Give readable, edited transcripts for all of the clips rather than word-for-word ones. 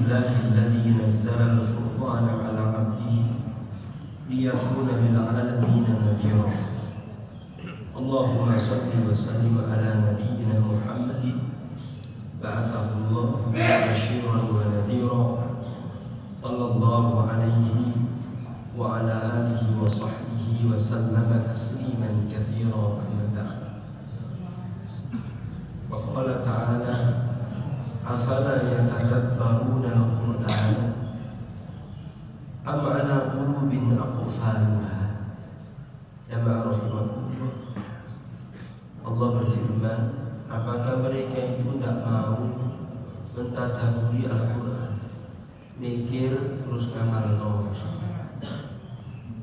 Alhamdulillahi alladzi nazzala al-furqana 'ala 'abdihi liyakuna lil 'alamin nadhira. Allahumma shalli wa sallim 'ala nabiyyina Muhammadin ba'athahu Allahu basyiran wa nadhira. Sallallahu alaihi wa ala alihi wa sahbihi wa sallama tasliman katsira. Amma ba'd. Wa qala ta'ala afala yatadabbaruna al-Qur'an am ala qulubin aqfaluha. Jamaah rahimakumullah. Allah berfirman, apakah mereka itu tidak mau mentadaburi Al-Quran, mikir terus ngamalno,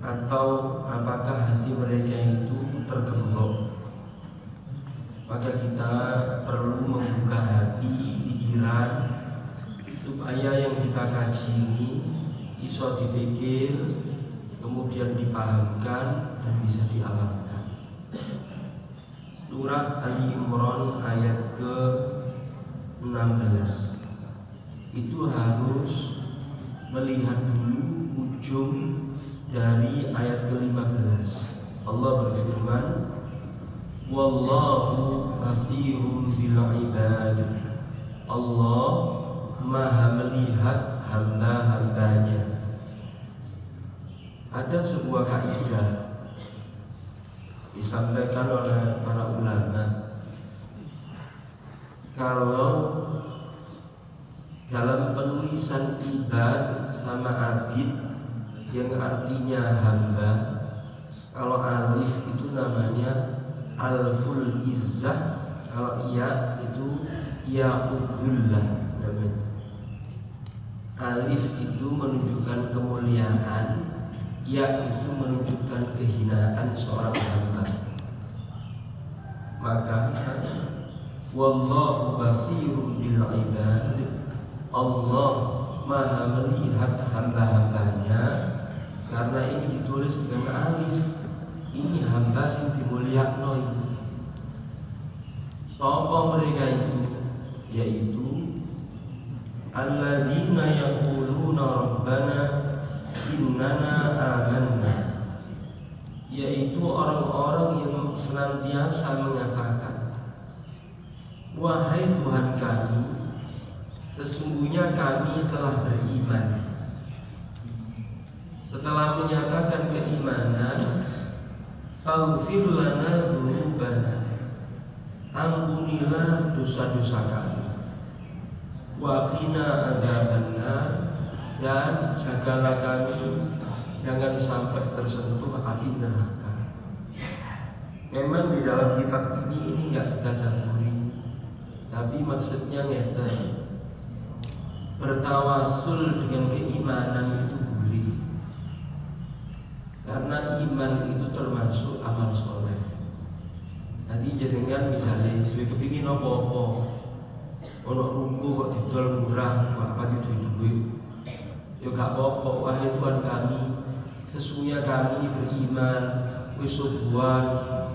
atau apakah hati mereka itu tergembok? Maka kita perlu membuka hati, pikiran, supaya yang kita kaji ini bisa dipikir, kemudian dipahamkan dan bisa diamalkan. Surat Ali Imran ayat ke-16 itu harus melihat dulu ujung dari ayat ke-15. Allah berfirman, wallahu basirun bil ibad. Allah maha melihat hamba-hambanya. Ada sebuah kaidah disampaikan oleh para ulama, kalau dalam penulisan ibad sama abid yang artinya hamba, kalau alif itu namanya alful izzah, kalau iya itu ya'udzullah namanya. Alif itu menunjukkan kemuliaan, ya itu menunjukkan kehinaan seorang hamba. Maka wallahu basirun bil ibad, Allah maha melihat hamba-hambanya. Karena ini ditulis dengan alif, ini hamba sing dimulyakno itu. Sapa mereka itu? Yaitu alladzina yaquluna rabbana innana amanna, yaitu orang-orang yang senantiasa mengatakan, wahai Tuhan kami, sesungguhnya kami telah beriman. Setelah menyatakan keimanan, faghfir lana dzunubana, ampunilah dosa-dosa kami, wa qina adzabannar, dan jagalah kami jangan sampai tersentuh api neraka. Memang di dalam kitab ini nggak ditadaburi, tapi maksudnya ngeten, bertawasul dengan keimanan itu boleh, karena iman itu termasuk amal soleh. Tadi jenengan misalnya sudah kepingin apa-apa, ono ruko kok didol murah, apa duit-duit, ya gak apa-apa. Wahai Tuhan kami, sesungguhnya kami beriman, wis subuhan,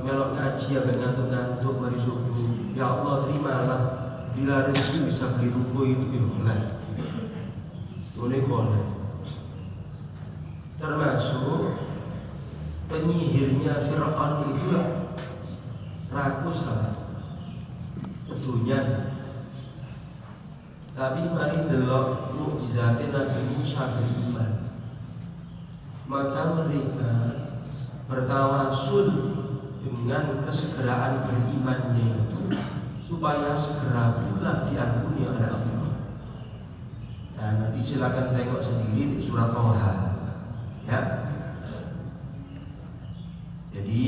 melok ngaji sampai ngantuk-ngantuk mari subuh. Ya Allah terimalah, bila rezeki bisa beli ruko itu ya boleh. Boleh. Termasuk penyihirnya Fir'aun itulah rakus lah tentunya. Tapi mari delok mukjizatnya Nabi Musa beriman, maka mereka bertawasul dengan kesegeraan berimannya itu supaya segera pula diampuni oleh Allah. Nah, nanti silakan tengok sendiri di surat Toha, ya. Jadi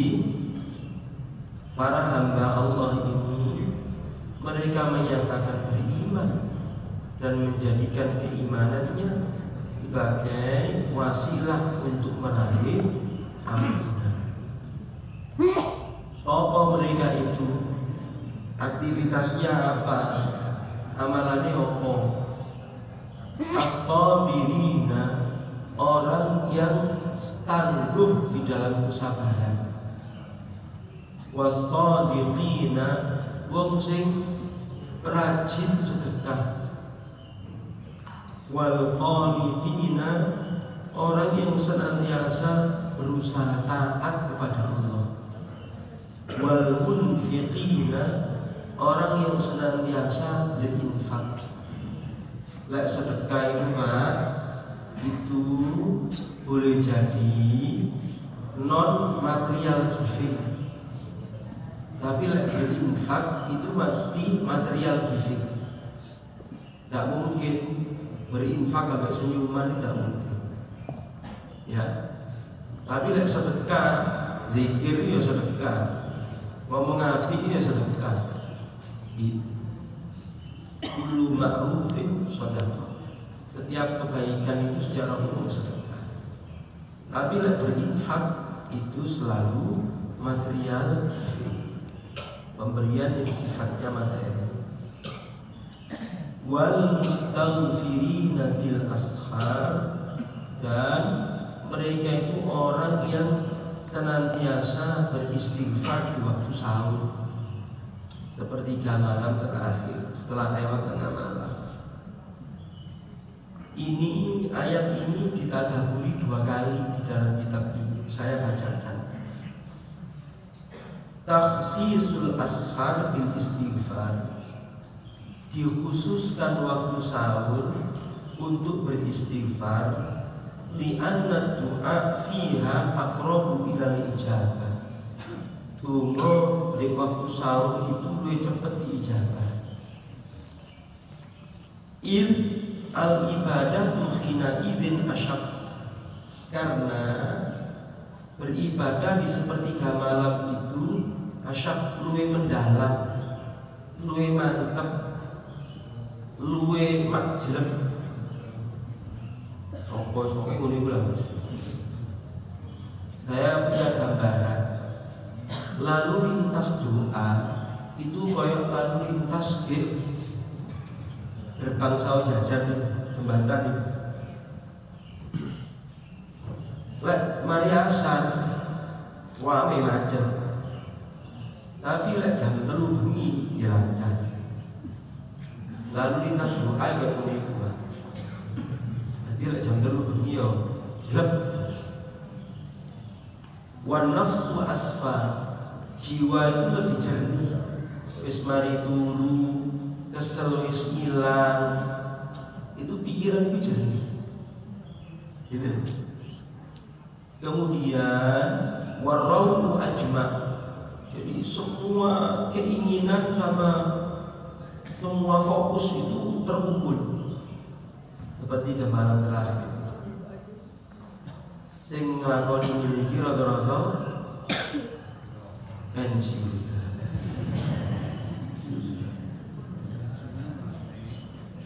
para hamba Allah ini mereka menyatakan beriman dan menjadikan keimanannya sebagai wasilah untuk meraih ampunan. Siapa mereka itu? Aktivitasnya apa? Amalannya apa? As-sabirina, orang yang tangguh di dalam kesabaran. Was-sadiqina, wong sing rajin sedekah. wal qanitina, orang yang senantiasa berusaha taat kepada Allah. Wal munfiqina, orang yang senantiasa berinfak. Lek sedekah itu Pak, itu boleh jadi non material giving. Tapi lek berinfak itu pasti material giving. Tidak mungkin berinfak agak senyuman, tidak mungkin. Ya. Tapi lek sedekah, zikir ya sedekah, ngomong apik ya sedekah. Kullu ma'rufin shadaqah. Setiap kebaikan itu secara umum sedekah. Tapi lek berinfak itu selalu material giving, pemberian yang sifatnya materi. Wal mustaghfirina bil ashar, dan mereka itu orang yang senantiasa beristighfar di waktu sahur, sepertiga malam terakhir setelah lewat tengah malam. Ini ayat ini kita dahului 2 kali di dalam kitab ini. Saya bacakan. Takhsisul ashar bil istighfar, dikhususkan waktu sahur untuk beristighfar, li'anna du'a fiha aqrabu ilal ijabah. Tunggu di waktu sahur itu lebih cepat diijabah. Id al ibadah tukhina idin asyab, karena beribadah di sepertiga malam itu asyab, luwe mendalam, luwe mantep, luwe majleb. Sopo-sopo ngene ulah. Saya punya gambaran. Lalu lintas doa itu koyok lalu lintas ke gerbang Sawo Jajan jembatan itu. Lek mari asar wae macet. Tapi lek jam 3 bengi ya lancar. Lalu lintas doa kayak ngene iku. Jadi lek jam 3 bengi yo jelek. Wan nafsu asfa, jiwa itu lebih jernih. Wis mari turu, kesel wis ilang, itu pikiran itu jernih. Gitu. Kemudian warauhu ajma, jadi semua keinginan sama semua fokus itu terkumpul seperti di malam terakhir. Sing nglakoni iki rata-rata pensiun.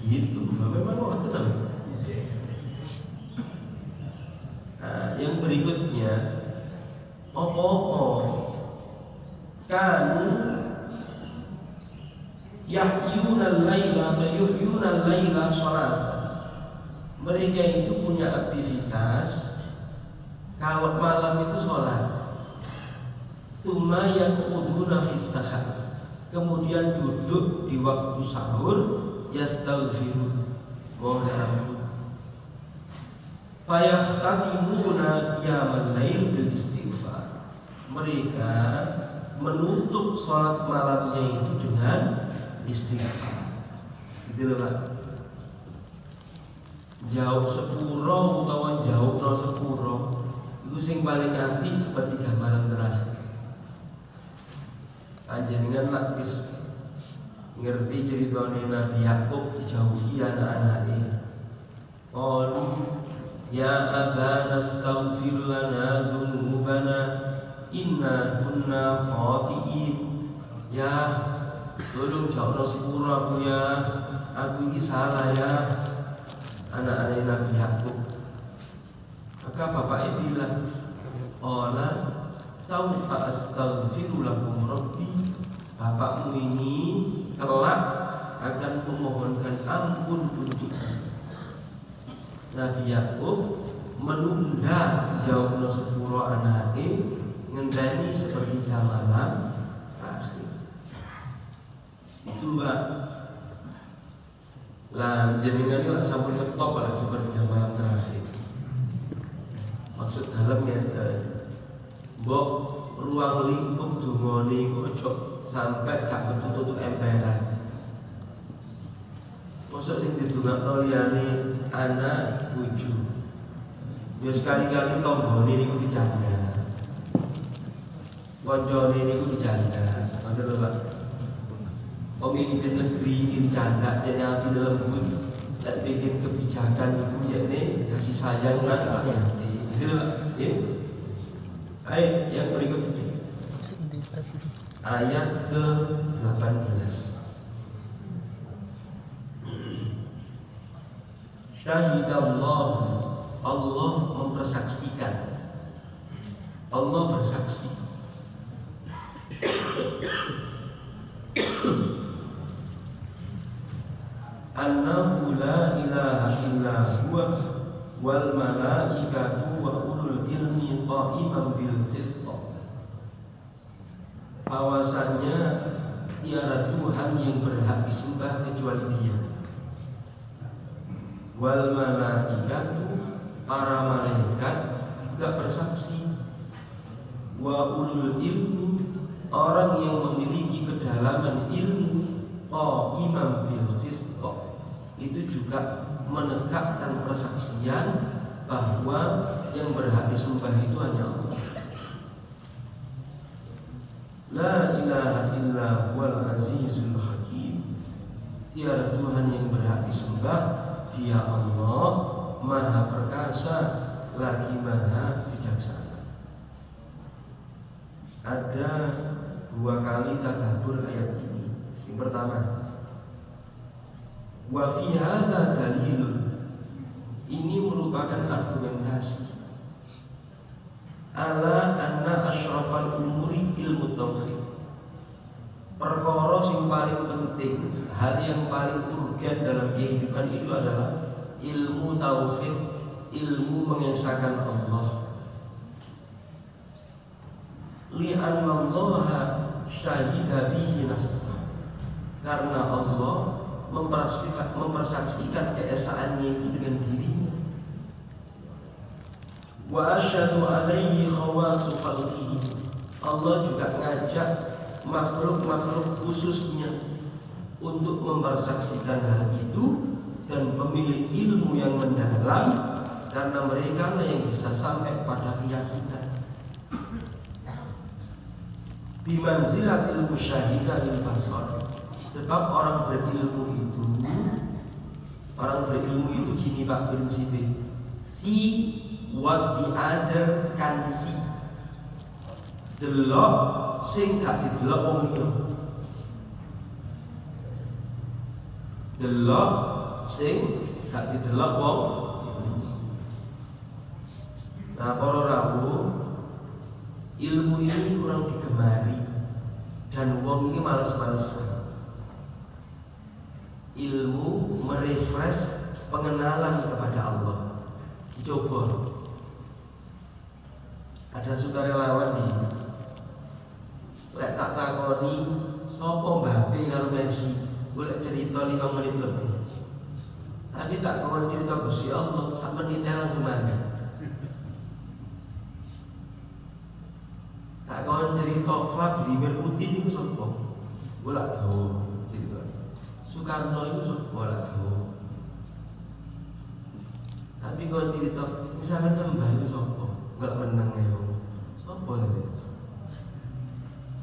Itu memang orang tenang. Nah, yang berikutnya kanu yahyuna laila atau yuhyuna laila salat. Mereka itu punya aktivitas kalau malam itu sholat. Tsumma yaquduna fis sahar, kemudian duduk di waktu sahur, yastaghfirun, mohon ampun. Fayahtatimuna qiyamal lail bil istighfar, mereka menutup sholat malamnya itu dengan istighfar. Gitu loh Pak. Jauh sepuro utawa jauh no sepuro, itu sing paling anti seperti gambaran terakhir. Panjenengan nak wis ngerti ceritane Nabi Yakub dijauhi anak-anake. Qalu ya abana astaghfir lana dzunubana inna kunna khati'in. Ya, tolong jauhno sepuro aku ya, aku ini salah ya. Anak-anak Nabi Yakub. Maka bapaknya bilang, "Qala saufa astaghfiru lakum rabbi." Bapakmu ini kelak akan memohonkan ampun untukmu. Nabi Yakub menunda jawabna sepuro anake ngenteni seperti malam akhir. Itu Pak. Lah jenengan itu sampun ngetop lah seperti malam terakhir. Maksud dalam ya, mbok ruang lingkup dungone ojo sampai gak betul-betul emperan. Mosok sing didongakno liyane anak bojo. Ya sekali-kali tombone niku dijangga. Koncone niku dijangga. Ngoten lho, Pak. Pemimpin negeri ini dijangga jenenge di dalam bumi. Lek bikin kebijakan itu jane kasih sayang lan rakyat. Itu lho, Pak. Ya. Ayat yang berikutnya. Ayat ke-18. Syahidallah, Allah mempersaksikan, Allah bersaksi. Annahu la ilaha illa huwa wal malaikatu wa ulul ilmi qa'iman bil qist. Bahwasannya tiada Tuhan yang berhak disembah kecuali Dia. Wal malaikatu, para malaikat juga bersaksi. Wa ulul ilmu, orang yang memiliki kedalaman ilmu, qa'iman bil qist, itu juga menegakkan persaksian bahwa yang berhak disembah itu hanya Allah. La ilaha illa huwal azizul hakim. Tiada Tuhan yang berhak disembah, Dia Allah, Maha Perkasa lagi Maha Bijaksana. Ada dua kali tadabbur ayat ini. Yang pertama, wa fi hadza dalilun, ini merupakan argumentasi ala anna asyrafal umuri ilmu tauhid. Perkara sing paling penting, hal yang paling urgen dalam kehidupan itu adalah ilmu tauhid, ilmu mengesahkan Allah. Li'anna Allah syahida bihi nafsah, karena Allah mempersaksikan keesaannya itu dengan dirinya. Wa asyhadu alaihi khawasu khalqihi, Allah juga ngajak makhluk-makhluk khususnya untuk mempersaksikan hal itu dan memilih ilmu yang mendalam, karena mereka lah yang bisa sampai pada keyakinan. Bimanzilatil musyahidah lil basar, sebab orang berilmu itu gini Pak prinsipnya, see what the other can see. Delok sing gak didelok wong liya. Delok sing gak didelok wong liya. Nah, para rawuh, ilmu ini kurang digemari dan wong ini malas-malesan. Ilmu merefresh pengenalan kepada Allah. Coba. Ada sukarelawan di sini. Lek tak takoni sapa Mbappe karo Messi, golek cerita 5 menit lebih. Tapi tak kon cerita Gusti Allah sak menit langsung mandi. Tak kon cerita Vladimir Putin itu sapa? Golek tahu cerita. Soekarno itu sapa? Golek tahu. Tapi kon cerita sampeyan sembah itu sapa? Golek menang ya. Sapa tadi?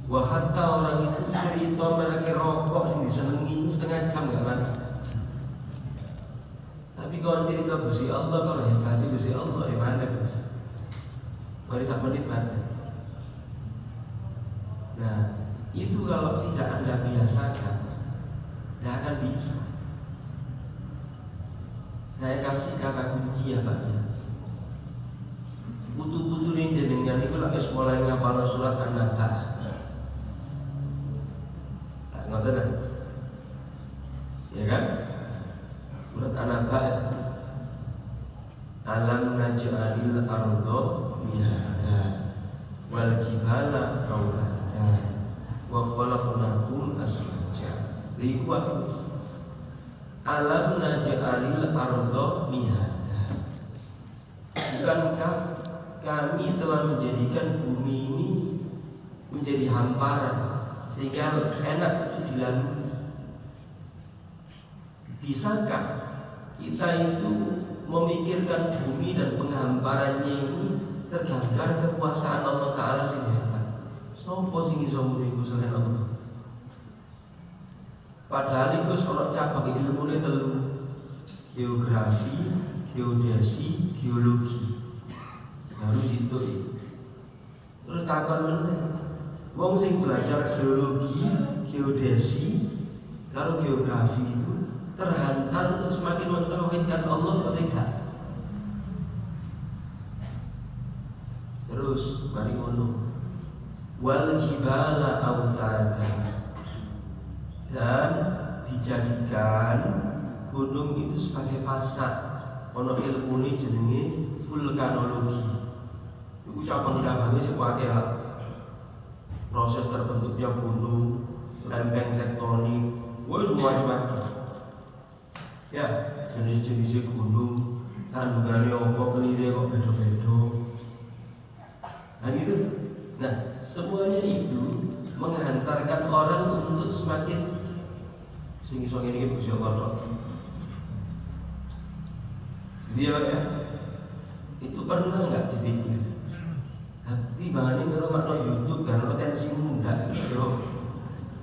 Wah, hatta orang itu cerita mereka rokok sing disenengi setengah jam gak mati. Tapi kalau cerita Gusti Allah, kalau hebat Gusti Allah, mana Gus? Mari sak menit mati. Nah, itu kalau tidak Anda biasakan, tidak akan bisa. Saya kasih kata kunci ya Pak ya. Putu-putu ini jenengan itu lagi mulai ngapal surat An-Naba. Ngoten ya kan? Surat An-Naba itu alam naj'alil arda mihada wal jibala awtada wa khalaqnakum azwaja. Iku wis Alam naj'alil arda mihada. Bukankah kami telah menjadikan bumi ini menjadi hamparan sehingga enak untuk dilalui? Bisakah kita itu memikirkan bumi dan penghamparannya ini tergambar kekuasaan Allah Ta'ala sing hebat? Sopo sing iso muni selain Allah? Padahal itu seorang cabang ilmu ini telu: geografi, geodesi, geologi. Harus itu. Terus takon meneh, wong sing belajar geologi, geodesi, lalu geografi itu terhantar untuk semakin mentauhidkan Allah atau tidak? Terus mari ngono, wal jibala autada, dan dijadikan gunung itu sebagai pasak. Ono ilmu ini jenenge vulkanologi. Iku cabang cabangnya sebagai proses terbentuknya gunung, lempeng tektonik, semua. Ya, jenis-jenisnya gunung, kandungannya apa, kelirnya kok beda-beda. Nah gitu. Nah, semuanya itu menghantarkan orang untuk semakin sing-sing ini bisa kotor. Dia ya, itu pernah nggak dipikir? Tapi bahkan ini kalau YouTube karena tensi muda gitu,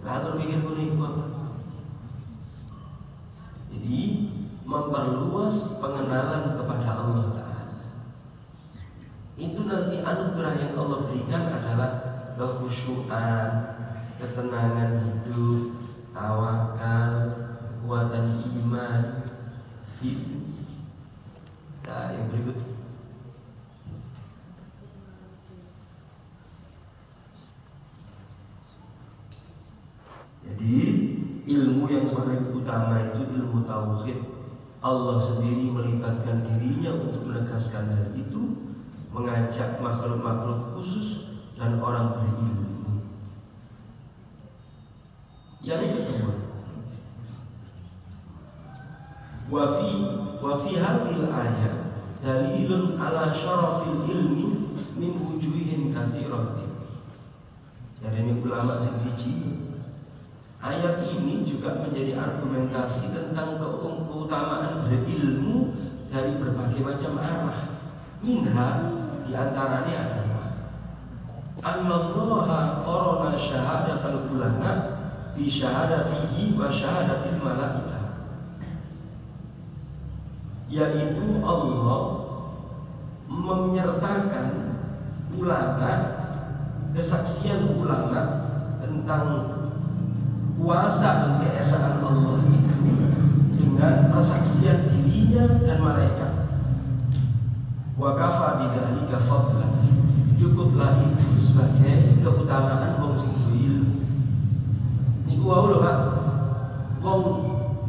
lalu pikir kuning apa? Jadi memperluas pengenalan kepada Allah Ta'ala. Itu nanti anugerah yang Allah berikan adalah kekhusyuan, ketenangan hidup, tawakal, kekuatan iman. Itu. Nah, yang berikut. Jadi ilmu yang paling utama itu ilmu tauhid. Allah sendiri melibatkan dirinya untuk menegaskan hal itu, mengajak makhluk-makhluk khusus dan orang berilmu. Yang kedua, wa fi hadhil ayat dalilun ala syarafil ilmi min wujuhin katsiratin. Jadi ini ulama siji. Ayat ini juga menjadi argumentasi tentang keutamaan berilmu dari berbagai macam arah. Minha diantaranya adalah Annallaha qarana syahadatul ulama bi syahadatihi wa syahadatil malaikah. Yaitu Allah menyertakan ulama, kesaksian ulama tentang kuasa dan keesaan Allah itu dengan persaksian dirinya dan malaikat. Wa kafa bidzalika fadlan. Cukuplah itu sebagai keutamaan wong sing duwe ilmu. Niku wae lho Pak. Wong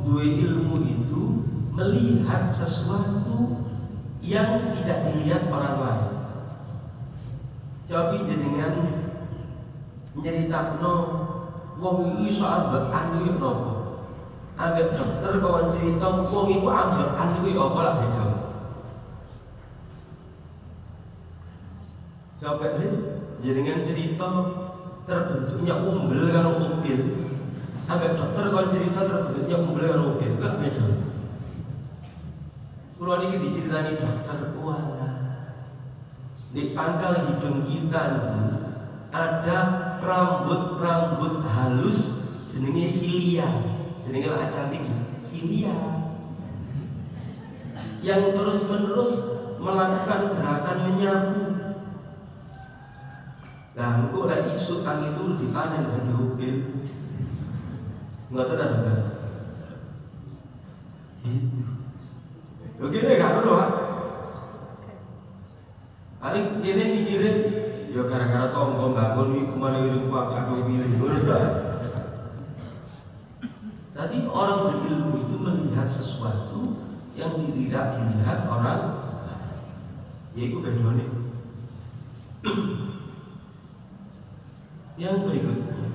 duwe ilmu itu melihat sesuatu yang tidak dilihat orang lain. Tapi jenengan nyeritakno wong iki iso ambek anu iki napa? Ambek dokter kawan cerita wong iku ambek anu iki apa lah beda. Coba sih jenengan cerita terbentuknya umbel karo upil. Ambek dokter kawan cerita terbentuknya umbel karo upil, gak beda. Kulo niki diceritani dokter, walah. Di pangkal hidung kita nih ada rambut halus jenenge silia, jenenge lah cantik silia, yang terus menerus melakukan gerakan menyapu. Nah, engko lek isuk kang itu dipanen dadi upil. Ngoten ada. Gitu. Oke deh kan lho, Pak. Paling kene mikirin ya gara-gara tonggo bangun iku malah urip aku pilih. Tadi orang berilmu itu melihat sesuatu yang tidak dilihat orang, yaitu bedone. Yang berikutnya,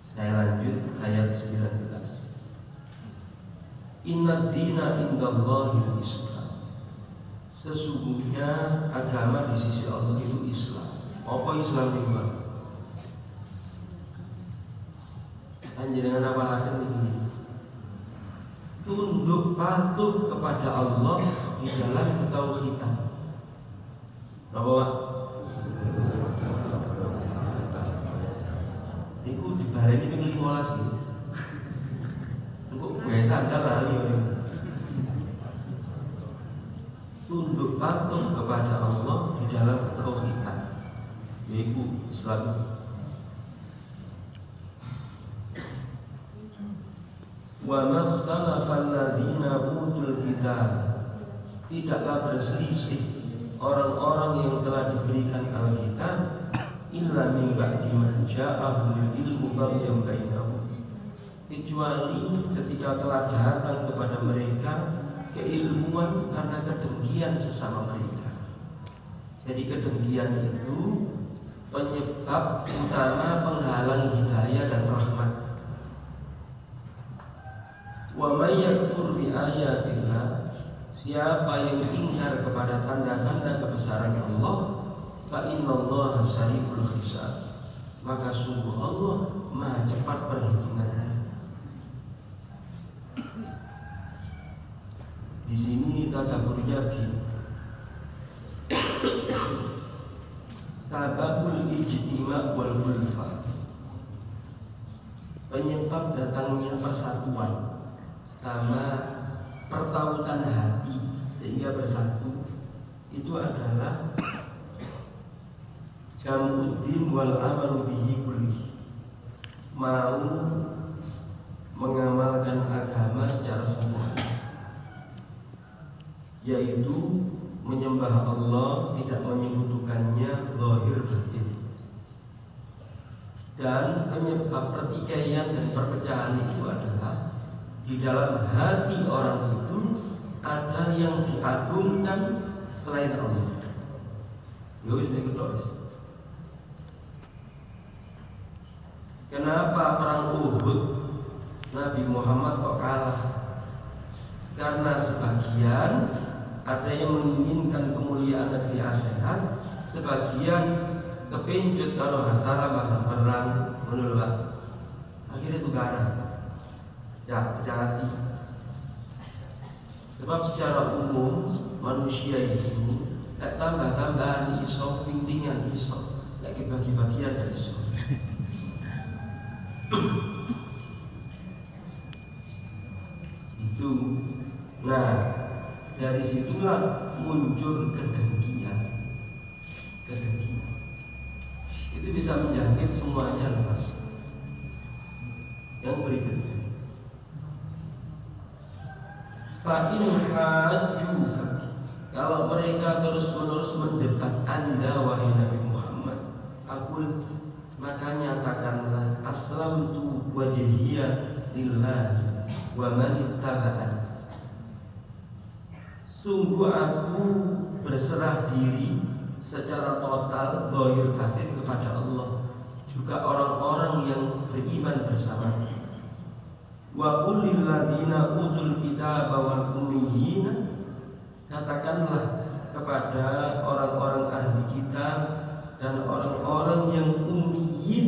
saya lanjut ayat 19. Inna dina indallahil Islam. Sesungguhnya agama di sisi Allah itu Islam. Apa Islam itu? Anjir dengan apa lagi ini? Tunduk patuh kepada Allah di dalam ketauhidan. Apa Pak? Iku dibaleni ping 15 iki. Engko biasa andal lali. Tunduk patuh kepada Allah di dalam ketauhidan, yaitu Islam. Wa makhtalafa alladziina utul kitab, tidaklah berselisih orang-orang yang telah diberikan Alkitab illa min ba'di ma ja'ahumul ilmu baghyan bainahum, kecuali ketika telah datang kepada mereka keilmuan karena kedengkian sesama mereka. Jadi kedengkian itu penyebab utama penghalang hidayah dan rahmat. Wa may yakfur bi ayatillah, siapa yang ingkar kepada tanda-tanda kebesaran Allah, fa innallaha sari'ul hisab, maka sungguh Allah Maha cepat perhitungannya. Di sini tadaburnya begini. Sababul ijtima' wal ulfa, penyebab datangnya persatuan sama pertautan hati sehingga bersatu itu adalah jamuddin wal amalu bihi kulli, mau mengamalkan agama secara sempurna, yaitu menyembah Allah, tidak menyekutukannya zahir batin. Dan penyebab pertikaian dan perpecahan itu adalah di dalam hati orang itu ada yang diagungkan selain Allah. Yowis begitu. Kenapa perang Uhud Nabi Muhammad kok kalah? Karena sebagian ada yang menginginkan kemuliaan negeri akhirat, sebagian kepincut kalau harta masa perang menolak. Akhirnya tukaran, jati. Sebab secara umum manusia itu tambah-tambahan iso, pingpingan iso, lagi bagi-bagian dari iso. Itu. Nah, dari situlah muncul kedengkian. Itu bisa menjangkit semuanya, Mas. Yang berikutnya, fa'in hajjuka, kalau mereka terus-menerus mendesak Anda wahai Nabi Muhammad, aqul, maka nyatakanlah aslamtu wajhiya lillahi wa man ittaba'ani, sungguh aku berserah diri secara total zahir batin kepada Allah, juga orang-orang yang beriman bersama. Wa qul lil ladzina utul kitaba wal ummiyina, katakanlah kepada orang-orang ahli kitab dan orang-orang yang ummiyin,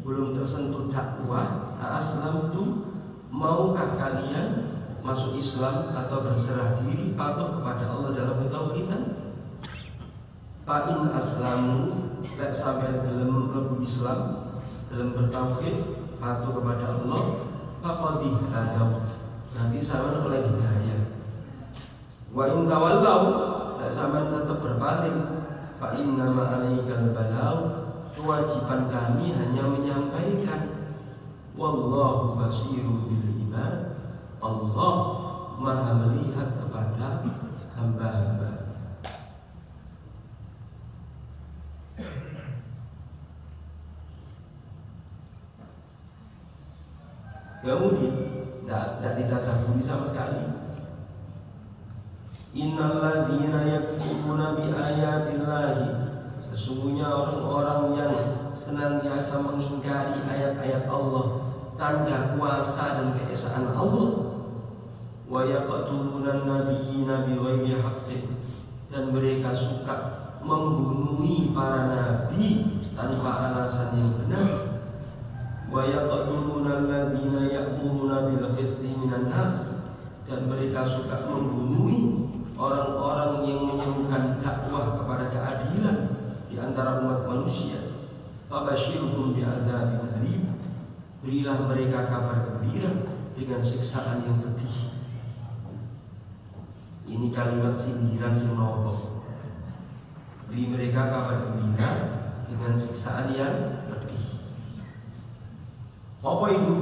belum tersentuh dakwah, aslamtu, maukah kalian masuk Islam atau berserah diri patuh kepada Allah dalam ketauhidan? Fa'in aslamu, lek sampai dalam mlebu Islam, dalam bertauhid, patuh kepada Allah, faqad ihtadaw, nanti sama oleh hidayah. Wa in tawallaw, lek sampai tetap berpaling, fa inna ma 'alaikal balagh, kewajiban kami hanya menyampaikan. Wallahu basirun bil ibad, Allah Maha melihat kepada hamba-hamba. Kemudian tidak ditadaburi sama sekali. Innal ladzina yakfuruna bi ayatillahi, sesungguhnya orang-orang yang senantiasa mengingkari ayat-ayat Allah, tanda kuasa dan keesaan Allah, wa yaqtuluna nabiyina bighairi haqqin, dan mereka suka membunuhi para nabi tanpa alasan yang benar. Wa yaqtuluna alladziina ya'muruna bil qisti minan nas, dan mereka suka membunuhi orang-orang yang menyerukan dakwah kepada keadilan di antara umat manusia. Fabashshirhum bi'adzabin alim, berilah mereka kabar gembira dengan siksaan yang pedih. Ini kalimat sindiran sing nopo. Beri mereka kabar gembira dengan siksaan yang pedih. Apa itu?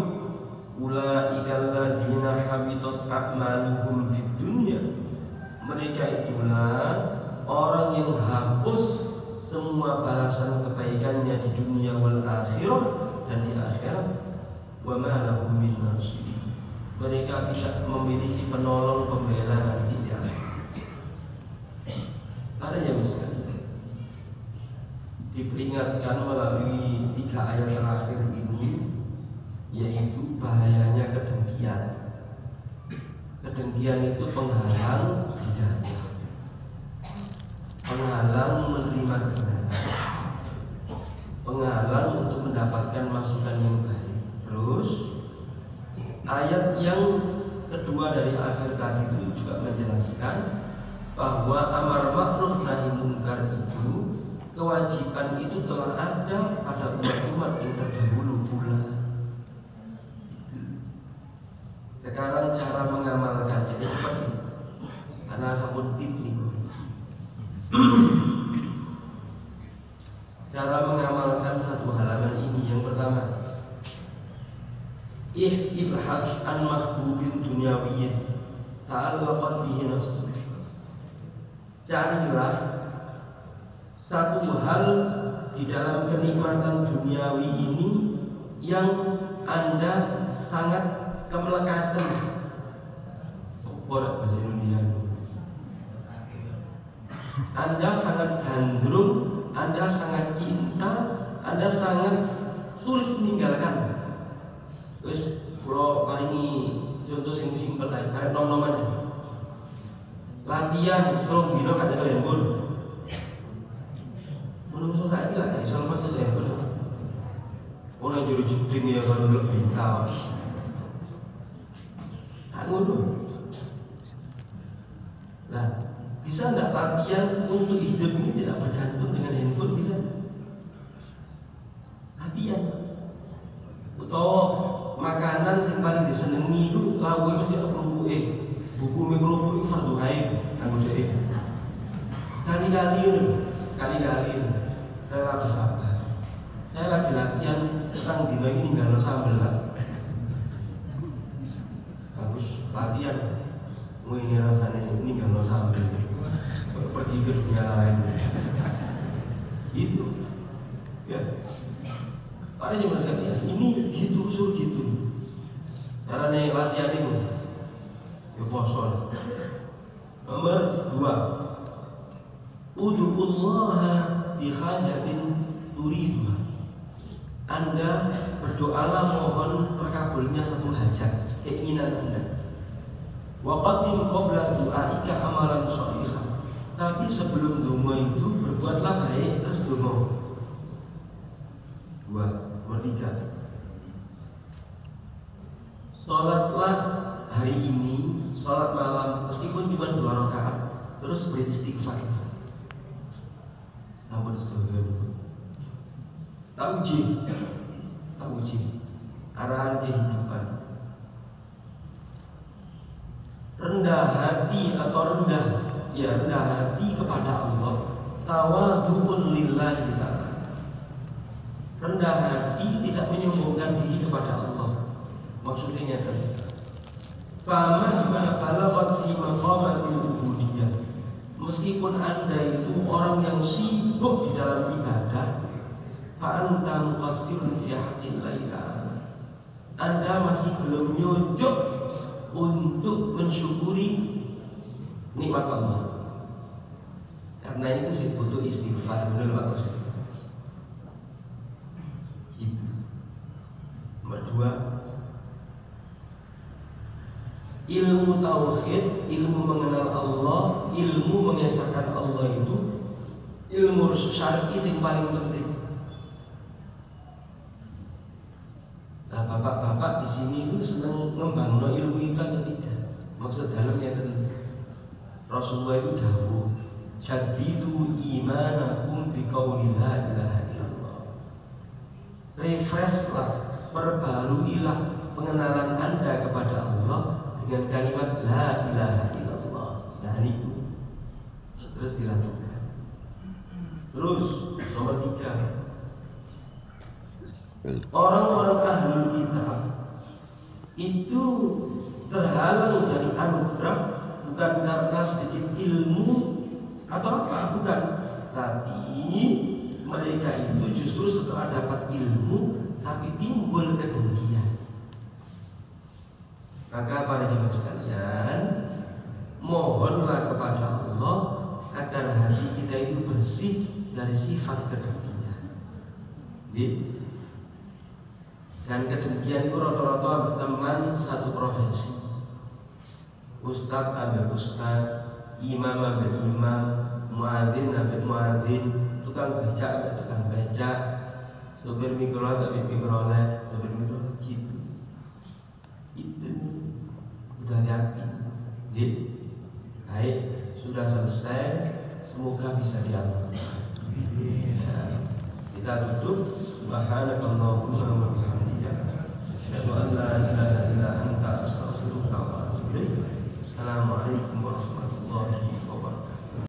Ulaika alladzina habitat a'maluhum fid dunya. Mereka itulah orang yang hapus semua balasan kebaikannya di dunia wal akhirah, dan di akhirat. Wa ma lahum min nasirin. Mereka tidak memiliki penolong pembela nanti di akhirat. Ada yang sekali diperingatkan melalui 3 ayat terakhir ini, yaitu bahayanya kedengkian. Kedengkian itu penghalang hidayah, penghalang menerima kebenaran, penghalang untuk mendapatkan masukan yang baik. Terus ayat yang kedua dari akhir tadi itu juga menjelaskan bahwa amar ma'ruf nahi munkar itu, kewajiban itu telah ada pada umat-umat yang terdahulu pula. Sekarang cara mengamalkan, jadi cepat nih, karena sabun tip nih. Cara mengamalkan satu halaman ini, yang pertama, ibhas an mahbubin dunyawiyyin ta'allaqat bihi nafsu. Carilah satu hal di dalam kenikmatan duniawi ini yang Anda sangat kemelekatan. Bahasa Indonesia, Anda sangat gandrung, Anda sangat cinta, Anda sangat sulit meninggalkan. Wes, kalau kali ini contoh yang simpel lah, karena nom-noman latihan kalau bino kan kalian pun menurut saya tidak ada soal pasal yang benar. Orang juru jepling ya kalau belum beritahu, aku tuh, nah bisa nggak latihan untuk hidup ini tidak bergantung dengan handphone, bisa? Latihan, atau makanan yang paling disenangi itu lauk mesti kerupuk buku kerupuk itu fardu ain aku jadi sekali-kali rela bersabar. Saya lagi latihan tentang dino ini nggak sambel lah, harus latihan mau ini rasanya ini nggak sambel, pergi ke dunia lain gitu ya. Pada zaman sekalian, ini gitu suruh gitu. Caranya latihan itu, ya poson. Nomor 2, ud'ullaha bi hajatin turiduha. Anda berdoalah mohon terkabulnya satu hajat, keinginan Anda. Wa qaddim qabla du'aika amalan shalihah. Tapi sebelum donga itu berbuatlah baik, terus donga. 2. Nomor 3, sholatlah hari ini, sholat malam meskipun cuma 2 rakaat, terus beristighfar. Sampun sedaya tauji arahan kehidupan. Rendah hati atau rendah hati kepada Allah, tawadhu'un lillahi ta'ala. Rendah hati tidak menyombongkan diri kepada Allah. Maksudnya tadi, famahma balaghat fi maqamatil ubudiyah. Meskipun Anda itu orang yang sibuk di dalam ibadah, fa anta muqassirun fi haqqillahi ta'ala. Anda masih belum nyucuk untuk mensyukuri nikmat Allah. Karena itu sih butuh istighfar, benar Pak Ustaz. Itu. Nomor 2, ilmu tauhid, ilmu mengenal Allah, ilmu mengesahkan Allah itu ilmu syar'i yang paling penting. Nah, bapak-bapak di sini itu senang membangun ilmu itu atau tidak? Maksud dalamnya kan Rasulullah itu dahulu jadidu imanakum biqauli la ilaha illallah. Refreshlah, perbaruilah pengenalan Anda kepada Allah dengan kalimat la ilaha illallah. Nah itu terus dilakukan. Terus nomor 3, orang-orang ahlul kitab itu terhalang dari anugerah bukan karena sedikit ilmu atau apa, bukan, tapi mereka itu justru setelah dapat ilmu tapi timbul kedengkian. Maka pada jemaah sekalian, mohonlah kepada Allah agar hati kita itu bersih dari sifat kedengkian. Dan kedengkian itu rata-rata teman satu profesi. Ustadz ambil ustadz, imam ambil imam, muadzin ambil muadzin, tukang becak ambil tukang becak, sopir mikrolet ambil mikrolet, sopir mikrolet gitu. Itu udah hati. Baik, sudah selesai. Semoga bisa diamalkan. Ya, kita tutup. Subhanakallahumma wa bihamdika, asyhadu an la ilaha illa anta, astaghfiruka wa atubu ilaik. Assalamualaikum warahmatullahi wabarakatuh.